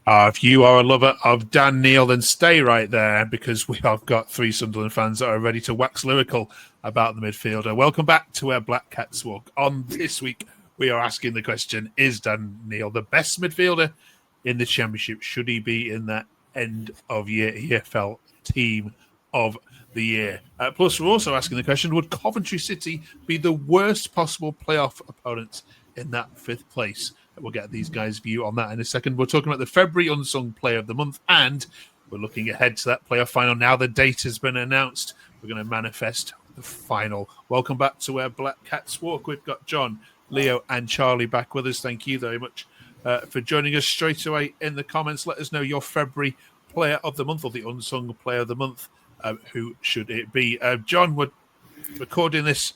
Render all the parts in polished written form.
If you are a lover of Dan Neil, then stay right there because we have got 3 Sunderland fans that are ready to wax lyrical about the midfielder. Welcome back to Where Black Cats Walk. On this week, we are asking the question, is Dan Neil the best midfielder in the Championship? Should he be in that end-of-year EFL team of the year? Plus, we're also asking the question, would Coventry City be the worst possible playoff opponents in that 5th place? We'll get these guys' view on that in a second. We're talking about the February Unsung Player of the Month, and we're looking ahead to that playoff final. Now the date has been announced. We're going to manifest the final. Welcome back to Where Black Cats Walk. We've got John, Leo, and Charlie back with us. Thank you very much for joining us. Straight away in the comments, let us know your February Player of the Month or the Unsung Player of the Month. Who should it be? John, we're recording this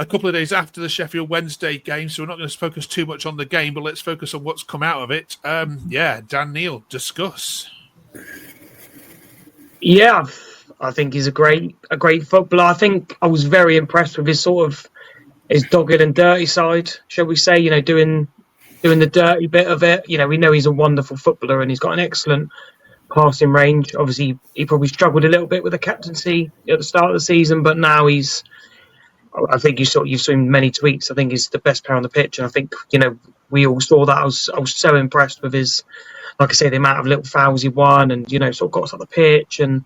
a couple of days after the Sheffield Wednesday game, so we're not going to focus too much on the game, but let's focus on what's come out of it. Dan Neil, discuss. Yeah, I think he's a great footballer. I think I was very impressed with his his dogged and dirty side, shall we say? Doing the dirty bit of it. We know he's a wonderful footballer and he's got an excellent passing range. Obviously, he probably struggled a little bit with the captaincy at the start of the season, but now I think you've seen many tweets. I think he's the best player on the pitch, and I think we all saw that. I was so impressed with his, like I say, the amount of little fouls he won, and sort of got us on the pitch. And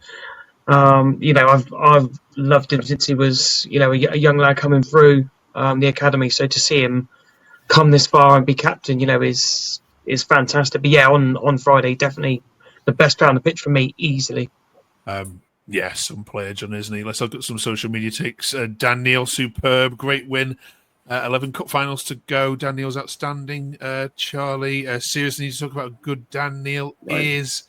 I've loved him since he was a young lad coming through the academy. So to see him come this far and be captain, is fantastic. But yeah, on Friday, definitely the best player on the pitch for me, easily. Yeah, some player, John, isn't he? Let's look at some social media takes. Dan Neil, superb, great win. 11 cup finals to go. Dan Neil's outstanding. Charlie, seriously need to talk about how good Dan Neil is.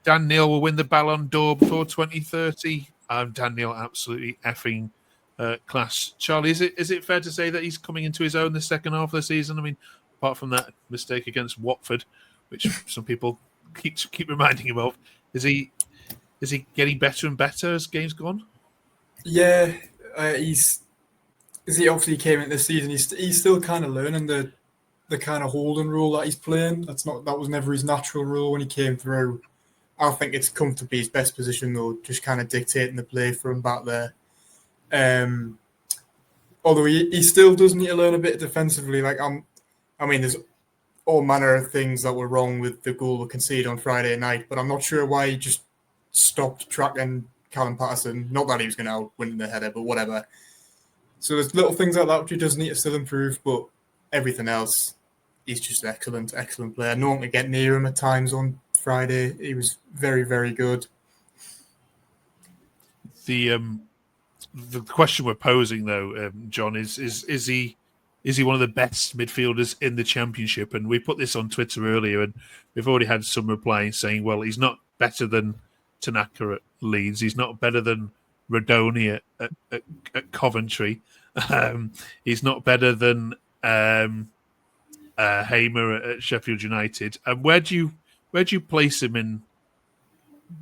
Dan Neil will win the Ballon d'Or before 2030. Dan Neil, absolutely effing class. Charlie, is it fair to say that he's coming into his own the second half of the season? I mean, apart from that mistake against Watford, which some people keep reminding him of, is he getting better and better as games go on? Yeah, he obviously came into this season. He's still kind of learning the kind of holding role that he's playing. That was never his natural role when he came through. I think it's comfortably his best position though, just kind of dictating the play from back there. Although he still does need to learn a bit defensively. There's all manner of things that were wrong with the goal we conceded on Friday night, but I'm not sure why he just stopped tracking Callum Patterson. Not that he was going to win the header, but whatever. So there's little things like that which he does need to still improve, but everything else, he's just an excellent player. No one could get near him at times on Friday. He was very, very good. The question we're posing, though, John, is he one of the best midfielders in the Championship? And we put this on Twitter earlier, and we've already had some replies saying, well, he's not better than Tanaka at Leeds. He's not better than Rodoni at Coventry. He's not better than Hamer at Sheffield United. And where do you place him in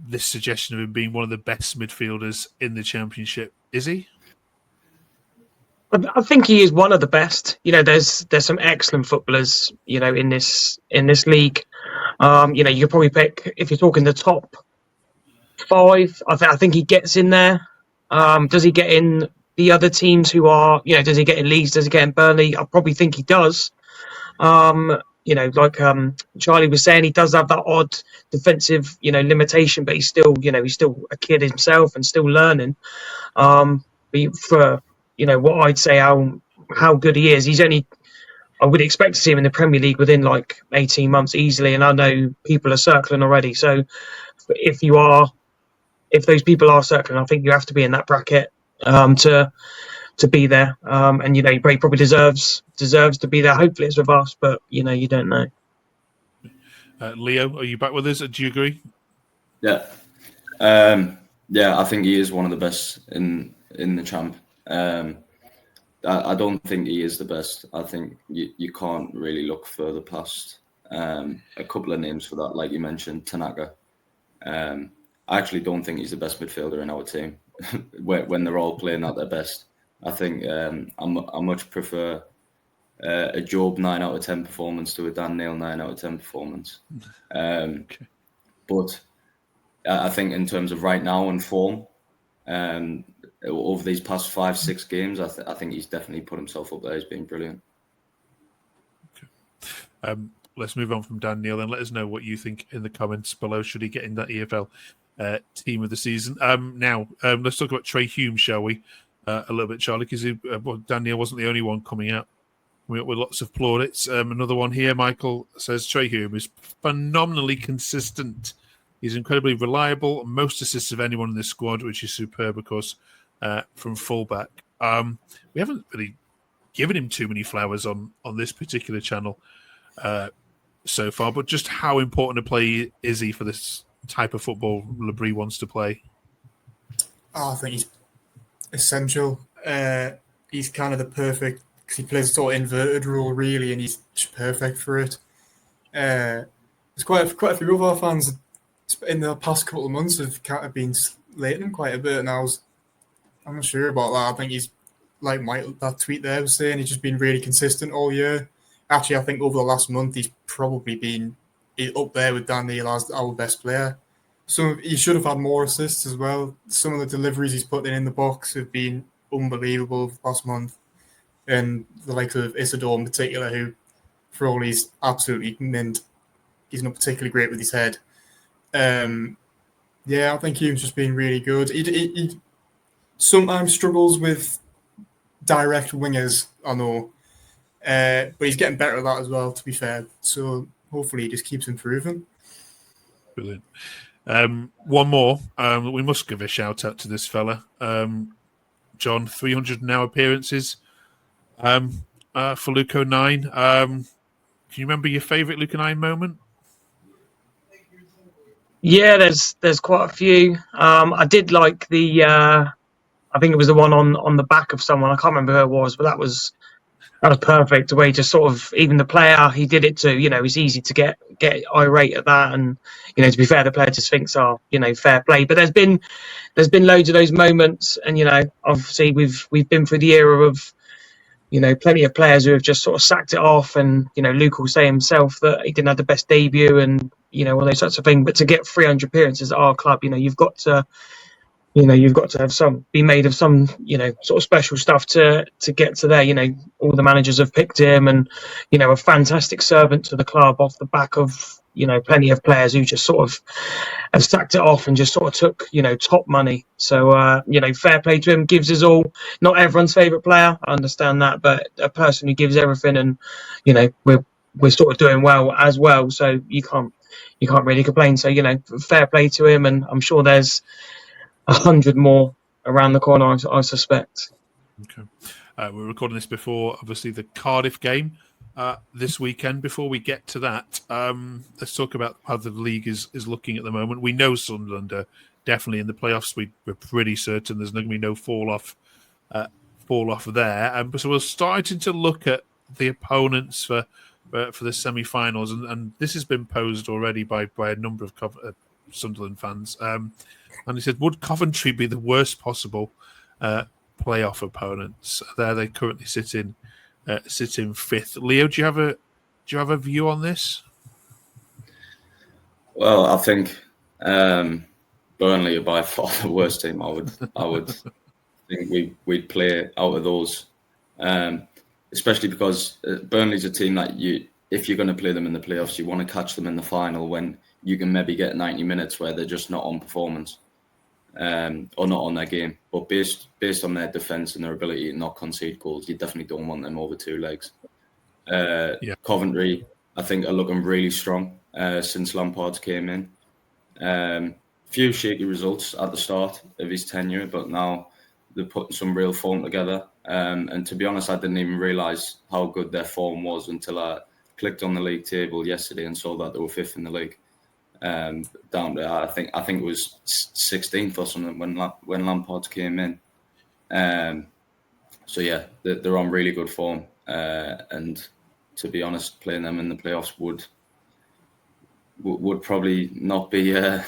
this suggestion of him being one of the best midfielders in the Championship? Is he? I think he is one of the best. There's some excellent footballers, in this league. You could probably pick, if you're talking the top 5. I think he gets in there. Does he get in the other teams who are, does he get in Leeds? Does he get in Burnley? I probably think he does. Like Charlie was saying, he does have that odd defensive, limitation, but he's still a kid himself and still learning. For what I'd say how good he is, I would expect to see him in the Premier League within like 18 months easily, and I know people are circling already. So if those people are circling, I think you have to be in that bracket to be there. And he probably deserves to be there. Hopefully it's with us, but you don't know. Leo, are you back with us? Do you agree? Yeah. I think he is one of the best in the champ. I don't think he is the best. I think you can't really look further past a couple of names for that, like you mentioned, Tanaka. I actually don't think he's the best midfielder in our team when they're all playing at their best. I think I much prefer a Job 9 out of 10 performance to a Dan Neil 9 out of 10 performance. Okay. But I think in terms of right now and form, over these past 5-6 games, I think he's definitely put himself up there as being brilliant. Okay. Let's move on from Dan Neil and let us know what you think in the comments below. Should he get in that EFL team of the season? Now, let's talk about Trey Hume, shall we? A little bit, Charlie, because Dan Neil wasn't the only one coming out with lots of plaudits. Another one here, Michael says Trey Hume is phenomenally consistent. He's incredibly reliable, most assists of anyone in this squad, which is superb, of course, from fullback. We haven't really given him too many flowers on this particular channel so far, but just how important a play is he for this type of football Labrie wants to play? I think he's essential. He's kind of the perfect, because he plays a sort of inverted role, really, and he's just perfect for it. There's quite a few of our fans in the past couple of months have been slating him quite a bit, and I'm not sure about that. I think he's, like that tweet there was saying, he's just been really consistent all year. Actually, I think over the last month, he's probably been up there with Dan Neil as our best player. So he should have had more assists as well. Some of the deliveries he's put in the box have been unbelievable over the past month. And the likes of Isidore in particular, who, for all he's absolutely mint, he's not particularly great with his head. I think Hume's just been really good. He sometimes struggles with direct wingers, I know. But he's getting better at that as well, to be fair. So hopefully he just keeps improving. Brilliant. One more. We must give a shout out to this fella. John, 300 now appearances for Luco 9. Can you remember your favourite Luco 9 moment? Yeah, there's quite a few. I did like the I think it was the one on the back of someone. I can't remember who it was, but that was perfect. The way to sort of, even the player he did it to, it's easy to get irate at that. And to be fair, the player just thinks, fair play. But there's been loads of those moments, and obviously we've been through the era of plenty of players who have just sort of sacked it off, and Luke will say himself that he didn't have the best debut, and all those sorts of things. But to get 300 appearances at our club, you've got to have be made of some sort of special stuff to get to there. All the managers have picked him, and a fantastic servant to the club off the back of plenty of players who just sort of have sacked it off and just sort of took top money. So fair play to him. Gives us all, not everyone's favourite player, I understand that, but a person who gives everything, and we're sort of doing well as well. So you can't really complain. So fair play to him, and I'm sure there's 100 more around the corner, I suspect. Okay. We're recording this before, obviously, the Cardiff game this weekend. Before we get to that, let's talk about how the league is looking at the moment. We know Sunderland are definitely in the playoffs. We're pretty certain there's going to be no fall off there. So we're starting to look at the opponents for the semi-finals, and this has been posed already by a number of Sunderland fans. And he said, would Coventry be the worst possible playoff opponents? There they currently sit in fifth. Leo, do you have a view on this? Well, I think Burnley are by far the worst team. I would think we'd play out of those, especially because Burnley's a team that if you're going to play them in the playoffs, you want to catch them in the final when you can maybe get 90 minutes where they're just not on performance. Or not on their game, but based on their defence and their ability to not concede goals, you definitely don't want them over two legs. Coventry, I think, are looking really strong since Lampard's came in. Few shaky results at the start of his tenure, but now they're putting some real form together. And to be honest, I didn't even realise how good their form was until I clicked on the league table yesterday and saw that they were fifth in the league. Down to I think it was 16th or something when Lampard came in. So yeah, they're on really good form, and to be honest, playing them in the playoffs would probably not be a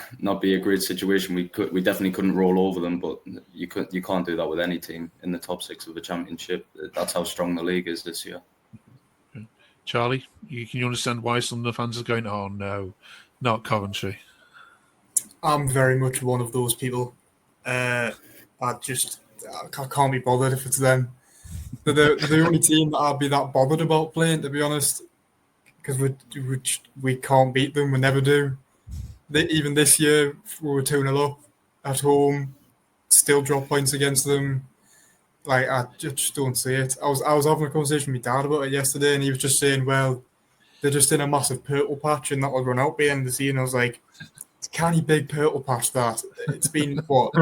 great situation. We definitely couldn't roll over them, but you can't do that with any team in the top six of the Championship. That's how strong the league is this year. Charlie, can you understand why some of the fans are going, oh no, not Coventry? I'm very much one of those people. I can't be bothered if it's them. They're the only team that I'd be that bothered about playing, to be honest, because we can't beat them. We never do. Even this year, we were 2-0 up at home, still drop points against them. Like, I just don't see it. I was having a conversation with my dad about it yesterday, and he was just saying, well, they're just in a massive purple patch, and that will run out by the end of the season. I was like, it's a canny big purple patch that. It's been, what,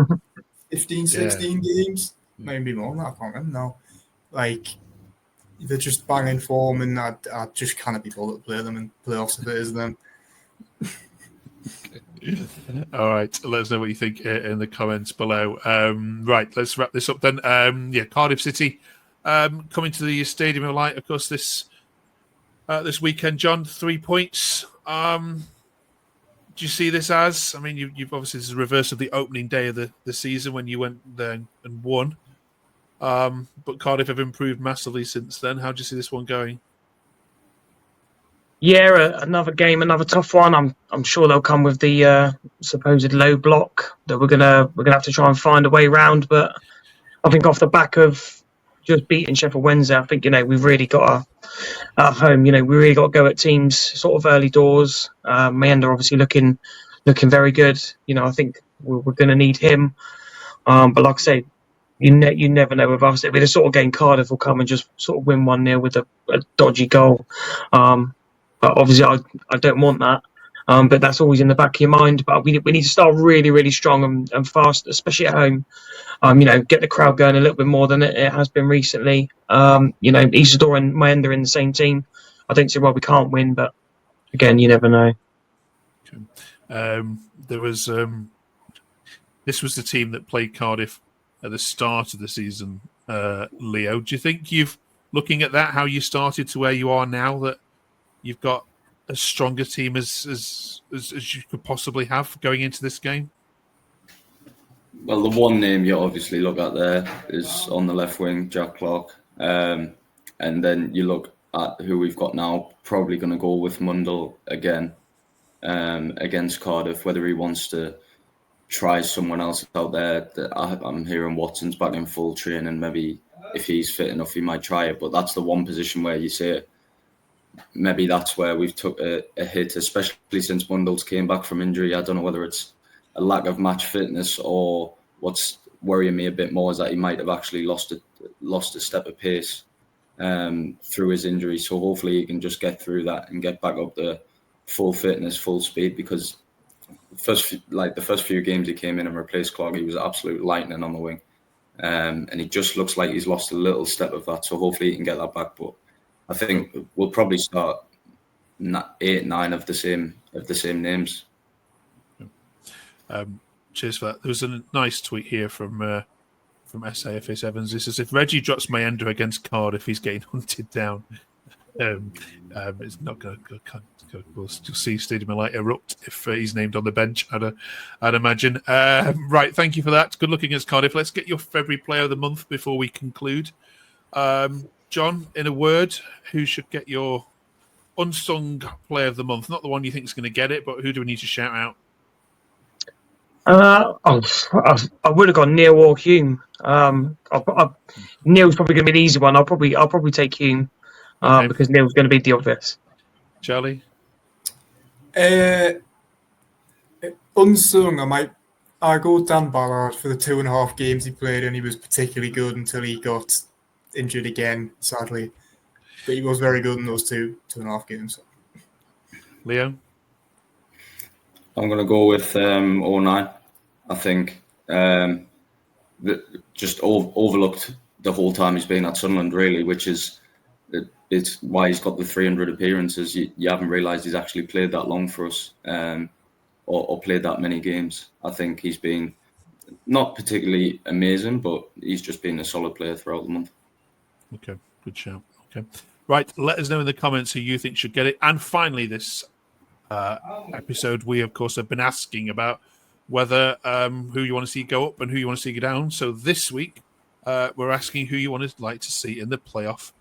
15, 16 games? Maybe more than that, I can't remember now. Like, they're just banging form, and I just can't be bothered to play them in playoffs if it is them. All right, let us know what you think in the comments below. Right, let's wrap this up then. Cardiff City coming to the Stadium of Light, of course, this weekend. John, 3 points. Do you see this as? I mean, you've obviously, this is the reverse of the opening day of the season when you went there and won. But Cardiff have improved massively since then. How do you see this one going? Yeah, another game, another tough one. I'm sure they'll come with the supposed low block that we're gonna have to try and find a way round. But I think off the back of just beating Sheffield Wednesday, I think we've really got at home. We really got to go at teams sort of early doors. Maender obviously looking very good. I think we're going to need him. But like I say, you never know with us. It'll be the sort of game Cardiff will come and just sort of win 1-0 with a dodgy goal. But obviously, I don't want that. But that's always in the back of your mind. But we need to start really, really strong and fast, especially at home. Get the crowd going a little bit more than it has been recently. Isidore and Maender in the same team. I don't see why we can't win, but again, you never know. There was this was the team that played Cardiff at the start of the season. Leo, do you think looking at that, how you started to where you are now, that you've got as strong a team as you could possibly have going into this game? Well, the one name you obviously look at there is on the left wing, Jack Clark. And then you look at who we've got now, probably going to go with Mundell again against Cardiff, whether he wants to try someone else out there. I'm hearing Watson's back in full training. Maybe if he's fit enough, he might try it. But that's the one position where you say maybe that's where we've took a hit, especially since Mundell's came back from injury. I don't know whether it's a lack of match fitness or what's worrying me a bit more is that he might have actually lost a step of pace through his injury. So hopefully he can just get through that and get back up to full fitness, full speed, because the first few games he came in and replaced Clark, he was absolute lightning on the wing. And he just looks like he's lost a little step of that. So hopefully he can get that back. But I think we'll probably start 8, 9 of the same names. Cheers for that. There was a nice tweet here from SAFC Evans. He says, if Reggie drops Maender against Cardiff, he's getting hunted down. It's not going to. We'll still see Stadium of Light erupt if he's named on the bench, I'd imagine. Right, thank you for that. Good looking against Cardiff. Let's get your February Player of the Month before we conclude. John, in a word, who should get your unsung Player of the Month? Not the one you think is going to get it, but who do we need to shout out? I would have gone Neil or Hume. Neil's probably going to be the easy one. I'll probably take Hume because Neil's going to be the obvious. Charlie? Unsung, I go Dan Ballard for the 2.5 games he played, and he was particularly good until he got injured again, sadly. But he was very good in those 2.5 games. Leo? I'm going to go with 09. I think just overlooked the whole time he's been at Sunderland, really, which is it's why he's got the 300 appearances. You haven't realised he's actually played that long for us or played that many games. I think he's been not particularly amazing, but he's just been a solid player throughout the month. Okay, good shout. Okay, right, let us know in the comments who you think should get it. And finally, this episode, we, of course, have been asking about whether who you want to see go up and who you want to see go down. So this week, we're asking who you want to like to see in the playoff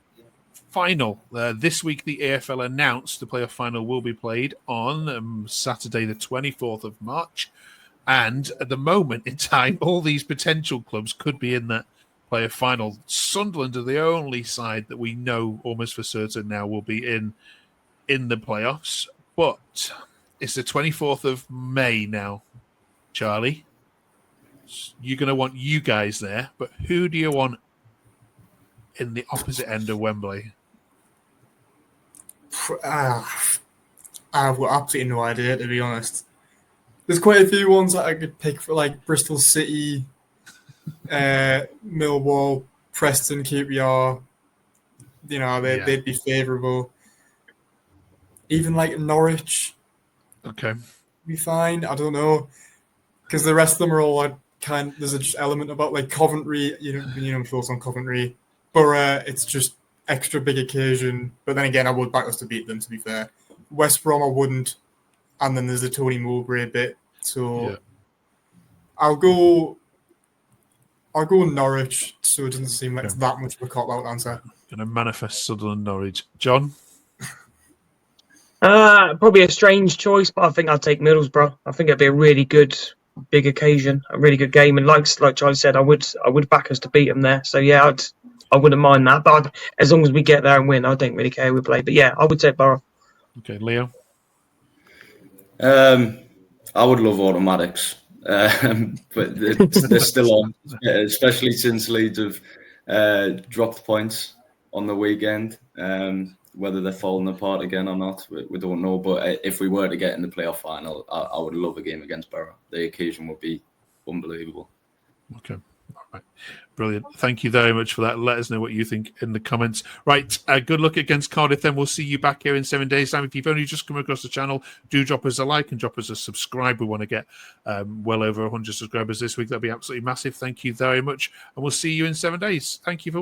final. This week, the AFL announced the playoff final will be played on Saturday, the 24th of March. And at the moment in time, all these potential clubs could be in that playoff final. Sunderland are the only side that we know almost for certain now will be in the playoffs. But it's the 24th of May now, Charlie. You're going to want you guys there, but who do you want in the opposite end of Wembley? I've got absolutely no idea, to be honest. There's quite a few ones that I could pick for, like Bristol City, Millwall, Preston, QPR. You know, they'd be favourable. Even like Norwich. Okay. Be fine. I don't know. Because the rest of them are all like there's an element about like Coventry, you know, thoughts on Coventry. Borough, it's just extra big occasion. But then again, I would back us to beat them, to be fair. West Brom, I wouldn't. And then there's the Tony Mowbray bit. So I'll go Norwich, so it doesn't seem like it's that much of a cop-out answer. Going to manifest Sunderland Norwich. John? Probably a strange choice, but I think I'll take Middlesbrough. I think it'd be a really good big occasion, a really good game, and like Charlie said, I would back us to beat them there. So yeah, I wouldn't mind that. But as long as we get there and win, I don't really care who we play. But yeah, I would take Borough. Okay, Leo. I would love automatics, but they're still on, especially since Leeds have dropped points on the weekend. Whether they're falling apart again or not, we don't know. But if we were to get in the playoff final, I would love a game against Borough. The occasion would be unbelievable. Okay. All right. Brilliant. Thank you very much for that. Let us know what you think in the comments. Right. Good luck against Cardiff then. We'll see you back here in 7 days' time. If you've only just come across the channel, do drop us a like and drop us a subscribe. We want to get well over 100 subscribers this week. That'd be absolutely massive. Thank you very much. And we'll see you in 7 days. Thank you for